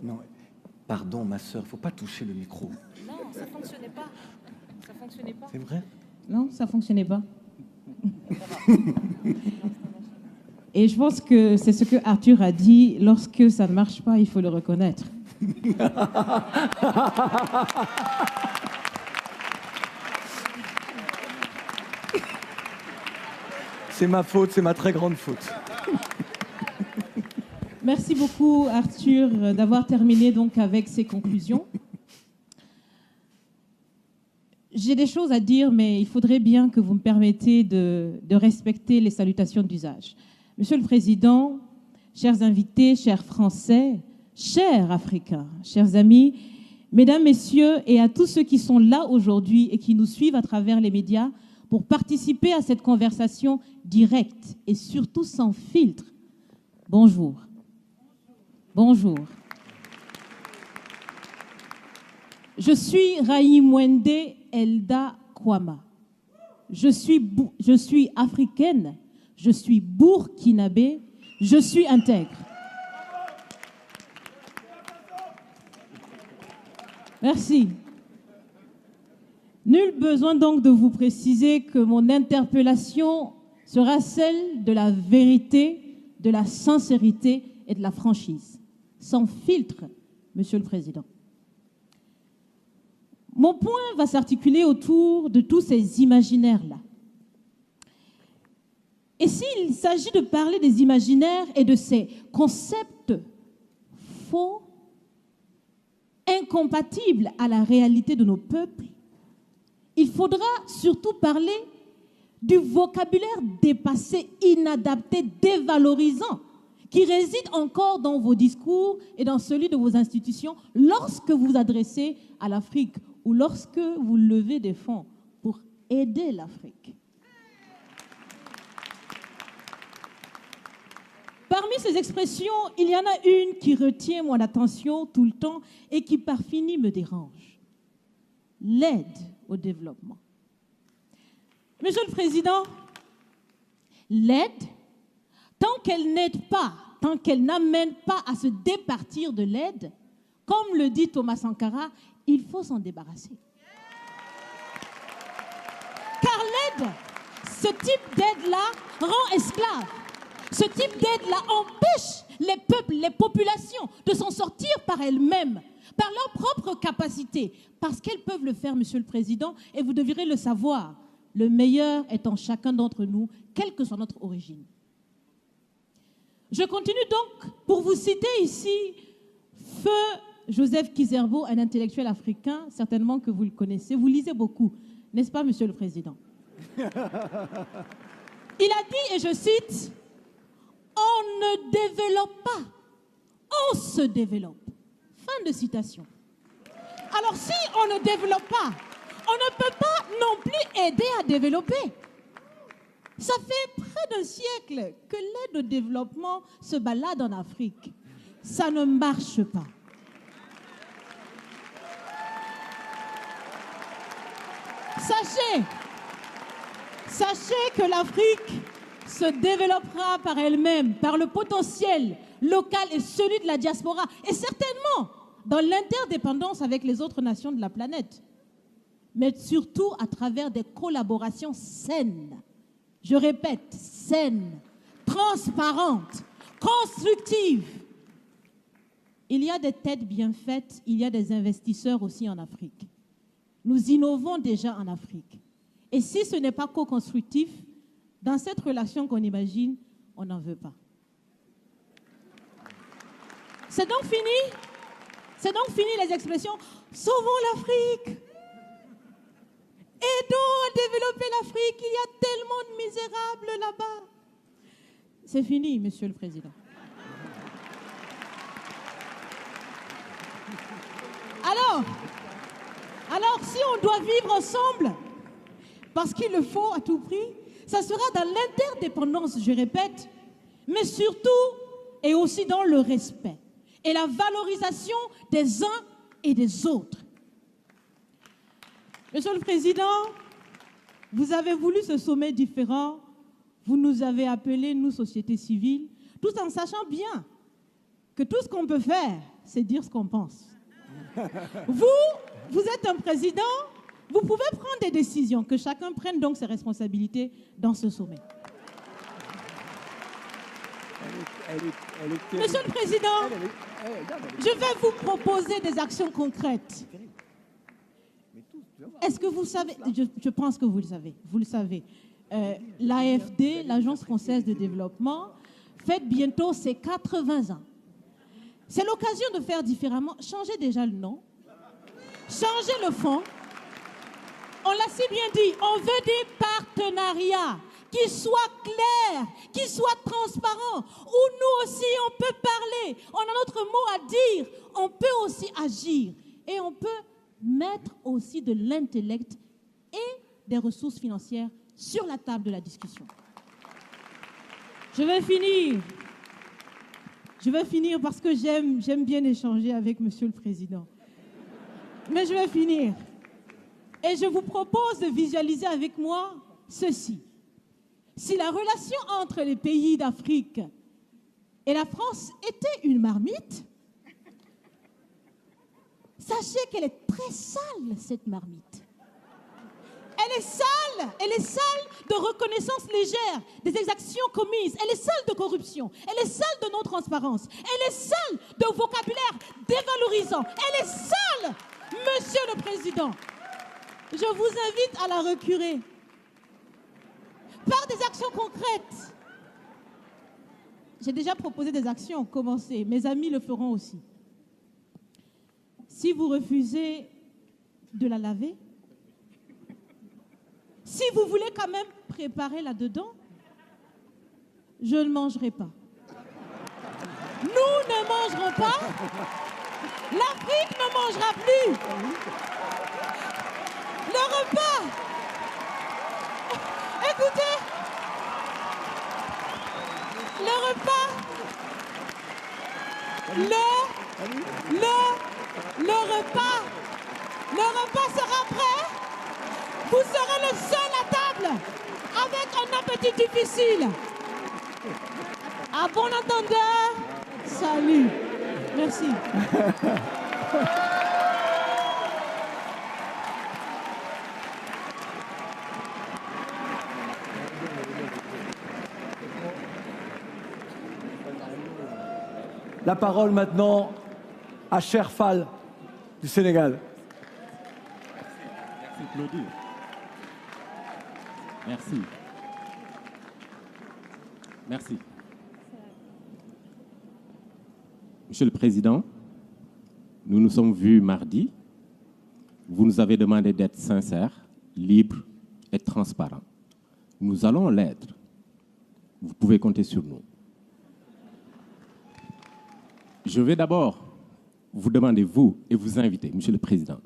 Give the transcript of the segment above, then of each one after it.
Non, pardon, ma sœur, faut pas toucher le micro. Non, ça fonctionnait pas. Ça fonctionnait pas. C'est vrai? Non, ça fonctionnait pas. Et je pense que c'est ce que Arthur a dit, lorsque ça ne marche pas, il faut le reconnaître. C'est ma faute, c'est ma très grande faute. Merci beaucoup, Arthur, d'avoir terminé donc avec ces conclusions. J'ai des choses à dire, mais il faudrait bien que vous me permettiez de respecter les salutations d'usage. Monsieur le Président, chers invités, chers Français, chers Africains, chers amis, Mesdames, Messieurs, et à tous ceux qui sont là aujourd'hui et qui nous suivent à travers les médias pour participer à cette conversation directe et surtout sans filtre, bonjour. Bonjour. Je suis Raïmwende Elda Kwama. Je suis africaine, je suis burkinabé, je suis intègre. Merci. Nul besoin donc de vous préciser que mon interpellation sera celle de la vérité, de la sincérité et de la franchise, sans filtre, Monsieur le Président. Mon point va s'articuler autour de tous ces imaginaires-là. Et s'il s'agit de parler des imaginaires et de ces concepts faux, incompatibles à la réalité de nos peuples, il faudra surtout parler du vocabulaire dépassé, inadapté, dévalorisant, qui réside encore dans vos discours et dans celui de vos institutions lorsque vous vous adressez à l'Afrique ou lorsque vous levez des fonds pour aider l'Afrique. Parmi ces expressions, il y en a une qui retient mon attention tout le temps et qui par fini me dérange. L'aide au développement. Monsieur le Président, l'aide, tant qu'elle n'aide pas, tant qu'elle n'amène pas à se départir de l'aide, comme le dit Thomas Sankara, il faut s'en débarrasser. Car l'aide, ce type d'aide-là rend esclave. Ce type d'aide-là empêche les peuples, les populations de s'en sortir par elles-mêmes, par leur propre capacité, parce qu'elles peuvent le faire, Monsieur le Président, et vous devrez le savoir, le meilleur est en chacun d'entre nous, quelle que soit notre origine. Je continue donc pour vous citer ici Feu Joseph Kizerbo, un intellectuel africain, certainement que vous le connaissez. Vous lisez beaucoup, n'est-ce pas, Monsieur le Président? Il a dit, et je cite, « On ne développe pas, on se développe. » Fin de citation. Alors si on ne développe pas, on ne peut pas non plus aider à développer. Ça fait près d'un siècle que l'aide au développement se balade en Afrique. Ça ne marche pas. Sachez que l'Afrique se développera par elle-même, par le potentiel local et celui de la diaspora, et certainement dans l'interdépendance avec les autres nations de la planète, mais surtout à travers des collaborations saines. Je répète, saines, transparentes, constructives. Il y a des têtes bien faites, il y a des investisseurs aussi en Afrique. Nous innovons déjà en Afrique. Et si ce n'est pas co-constructif, dans cette relation qu'on imagine, on n'en veut pas. C'est donc fini. C'est donc fini les expressions « Sauvons l'Afrique ». Aidons à développer l'Afrique, il y a tellement de misérables là-bas. C'est fini, Monsieur le Président. Alors, si on doit vivre ensemble, parce qu'il le faut à tout prix, ça sera dans l'interdépendance, je répète, mais surtout et aussi dans le respect et la valorisation des uns et des autres. Monsieur le Président, vous avez voulu ce sommet différent, vous nous avez appelés, nous, société civile, tout en sachant bien que tout ce qu'on peut faire c'est dire ce qu'on pense. Vous êtes un président, vous pouvez prendre des décisions, que chacun prenne donc ses responsabilités dans ce sommet. Monsieur le Président, je vais vous proposer des actions concrètes. Est-ce que vous savez, je pense que vous le savez, l'AFD, l'Agence française de développement, fête bientôt ses 80 ans. C'est l'occasion de faire différemment. Changez déjà le nom, changez le fond. On l'a si bien dit, on veut des partenariats qui soient clairs, qui soient transparents, où nous aussi on peut parler, on a notre mot à dire, on peut aussi agir et on peut mettre aussi de l'intellect et des ressources financières sur la table de la discussion. Je vais finir parce que j'aime bien échanger avec Monsieur le Président. Mais je vais finir. Et je vous propose de visualiser avec moi ceci. Si la relation entre les pays d'Afrique et la France était une marmite, sachez qu'elle est très sale, cette marmite. Elle est sale de reconnaissance légère des exactions commises. Elle est sale de corruption. Elle est sale de non-transparence. Elle est sale de vocabulaire dévalorisant. Elle est sale, Monsieur le Président. Je vous invite à la recurer par des actions concrètes. J'ai déjà proposé des actions, commencez. Mes amis le feront aussi. Si vous refusez de la laver, si vous voulez quand même préparer là-dedans, je ne mangerai pas. Nous ne mangerons pas. L'Afrique ne mangera plus. Le repas. Écoutez. Le repas. Le repas sera prêt. Vous serez le seul à table avec un appétit difficile. À bon entendeur, salut. Merci. La parole maintenant à Cher Fall du Sénégal. Merci Claudie. Merci. Merci. Monsieur le Président, nous nous sommes vus mardi. Vous nous avez demandé d'être sincères, libres et transparents. Nous allons l'être. Vous pouvez compter sur nous. Je vais d'abord vous demander, vous, et vous inviter, Monsieur le Président,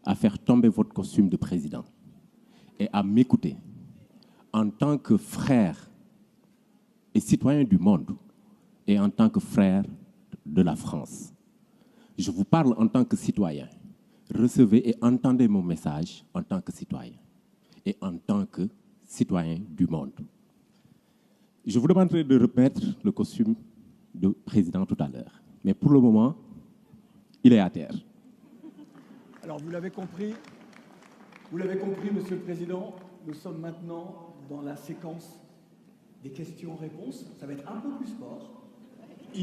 à faire tomber votre costume de président et à m'écouter en tant que frère et citoyen du monde et en tant que frère de la France. Je vous parle en tant que citoyen. Recevez et entendez mon message en tant que citoyen et en tant que citoyen du monde. Je vous demanderai de remettre le costume de président tout à l'heure. Mais pour le moment, il est à terre. Alors vous l'avez compris, Monsieur le Président, nous sommes maintenant dans la séquence des questions-réponses. Ça va être un peu plus sport.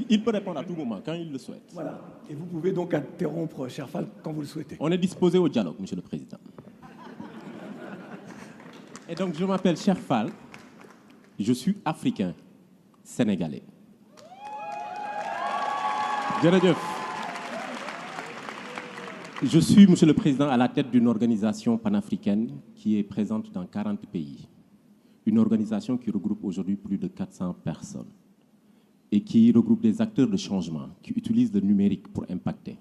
Il peut répondre à tout moment, quand il le souhaite. Voilà. Et vous pouvez donc interrompre, cher Fall, quand vous le souhaitez. On est disposé au dialogue, Monsieur le Président. Et donc, je m'appelle Cher Fall. Je suis africain, sénégalais. Je suis, Monsieur le Président, à la tête d'une organisation panafricaine qui est présente dans 40 pays. Une organisation qui regroupe aujourd'hui plus de 400 personnes et qui regroupe des acteurs de changement qui utilisent le numérique pour impacter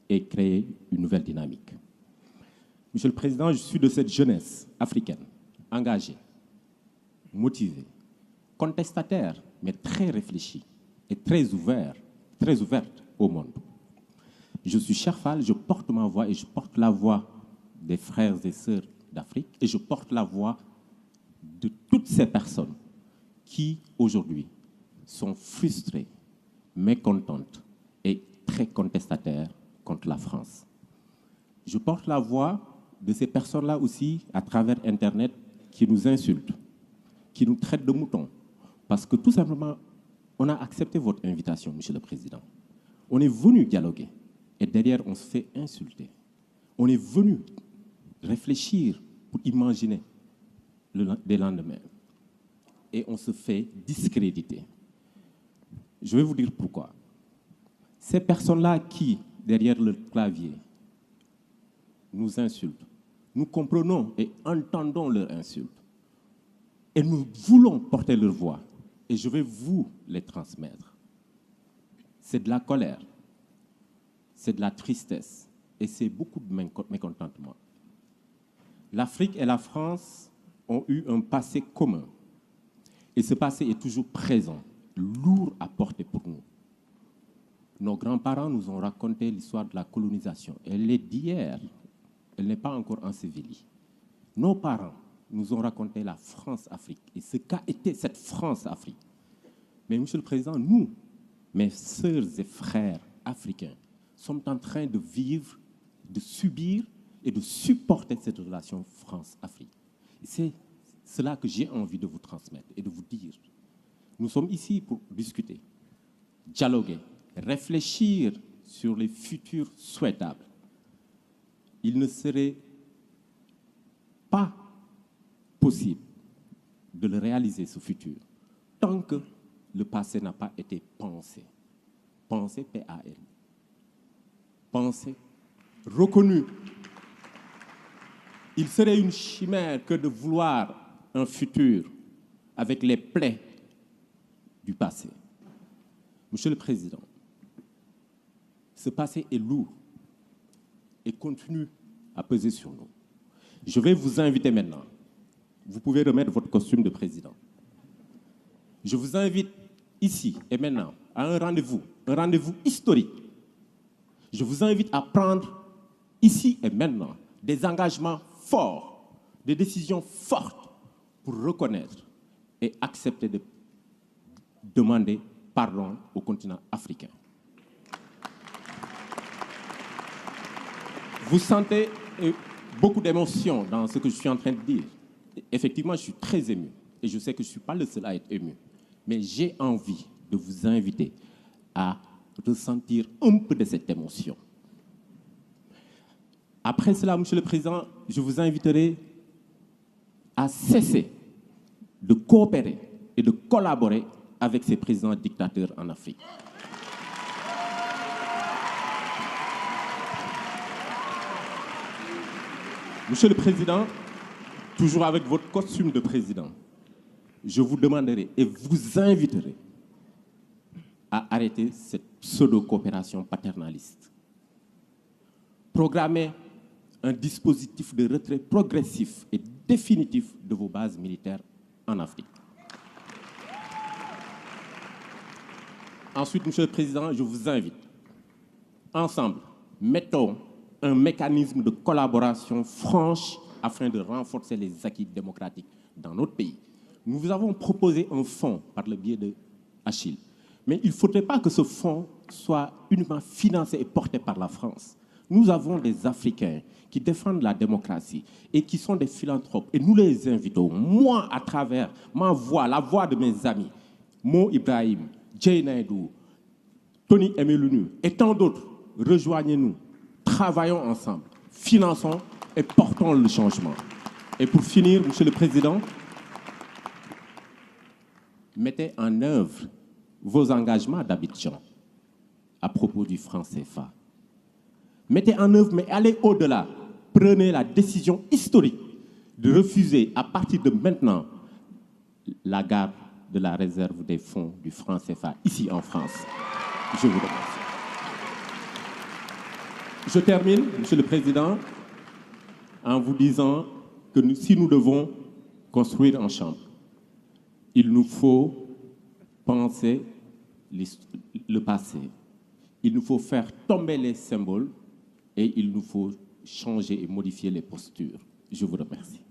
et créer une nouvelle dynamique. Monsieur le Président, je suis de cette jeunesse africaine, engagée, motivée, contestataire, mais très réfléchie et très ouverte au monde. Je suis Cher Fall, je porte ma voix et je porte la voix des frères et sœurs d'Afrique et je porte la voix de toutes ces personnes qui, aujourd'hui, sont frustrées, mécontentes et très contestataires contre la France. Je porte la voix de ces personnes-là aussi à travers Internet qui nous insultent, qui nous traitent de moutons. Parce que tout simplement, on a accepté votre invitation, Monsieur le Président. On est venu dialoguer et derrière, on se fait insulter. On est venu réfléchir pour imaginer des lendemains. Et on se fait discréditer. Je vais vous dire pourquoi. Ces personnes-là qui, derrière le clavier, nous insultent, nous comprenons et entendons leurs insultes. Et nous voulons porter leur voix. Et je vais vous les transmettre. C'est de la colère, c'est de la tristesse et c'est beaucoup de mécontentement. L'Afrique et la France ont eu un passé commun. Et ce passé est toujours présent, lourd à porter pour nous. Nos grands-parents nous ont raconté l'histoire de la colonisation. Elle est d'hier, elle n'est pas encore ensevelie. Nos parents nous ont raconté la France-Afrique et ce qu'a été cette France-Afrique. Mais, Monsieur le Président, nous, mes sœurs et frères africains, sommes en train de vivre, de subir et de supporter cette relation France-Afrique. C'est cela que j'ai envie de vous transmettre et de vous dire. Nous sommes ici pour discuter, dialoguer, réfléchir sur les futurs souhaitables. Il ne serait pas possible de le réaliser, ce futur, tant que le passé n'a pas été pensé. Pensé, P-A-L. Pensé, reconnu. Il serait une chimère que de vouloir un futur avec les plaies du passé. Monsieur le Président, ce passé est lourd et continue à peser sur nous. Je vais vous inviter maintenant. Vous pouvez remettre votre costume de président. Je vous invite ici et maintenant à un rendez-vous historique. Je vous invite à prendre ici et maintenant des engagements forts, des décisions fortes pour reconnaître et accepter de demander pardon au continent africain. Vous sentez beaucoup d'émotion dans ce que je suis en train de dire. Effectivement, je suis très ému et je sais que je ne suis pas le seul à être ému. Mais j'ai envie de vous inviter à ressentir un peu de cette émotion. Après cela, Monsieur le Président, je vous inviterai à cesser de coopérer et de collaborer avec ces présidents dictateurs en Afrique. Monsieur le Président, toujours avec votre costume de président, je vous demanderai et vous inviterai à arrêter cette pseudo-coopération paternaliste. Programmez un dispositif de retrait progressif et définitif de vos bases militaires en Afrique. Ensuite, Monsieur le Président, je vous invite, ensemble, mettons un mécanisme de collaboration franche afin de renforcer les acquis démocratiques dans notre pays. Nous vous avons proposé un fonds par le biais de Achille. Mais il ne faudrait pas que ce fonds soit uniquement financé et porté par la France. Nous avons des Africains qui défendent la démocratie et qui sont des philanthropes. Et nous les invitons, moi, à travers ma voix, la voix de mes amis, Mo Ibrahim, Jay Naidou, Tony Emelunu et tant d'autres, rejoignez-nous, travaillons ensemble, finançons et portons le changement. Et pour finir, Monsieur le Président, mettez en œuvre vos engagements d'Abidjan à propos du franc CFA. Mettez en œuvre, mais allez au-delà. Prenez la décision historique de refuser à partir de maintenant la garde de la réserve des fonds du franc CFA ici en France. Je vous remercie. Je termine, Monsieur le Président, en vous disant que si nous devons construire en chambre, il nous faut penser le passé. Il nous faut faire tomber les symboles et il nous faut changer et modifier les postures. Je vous remercie.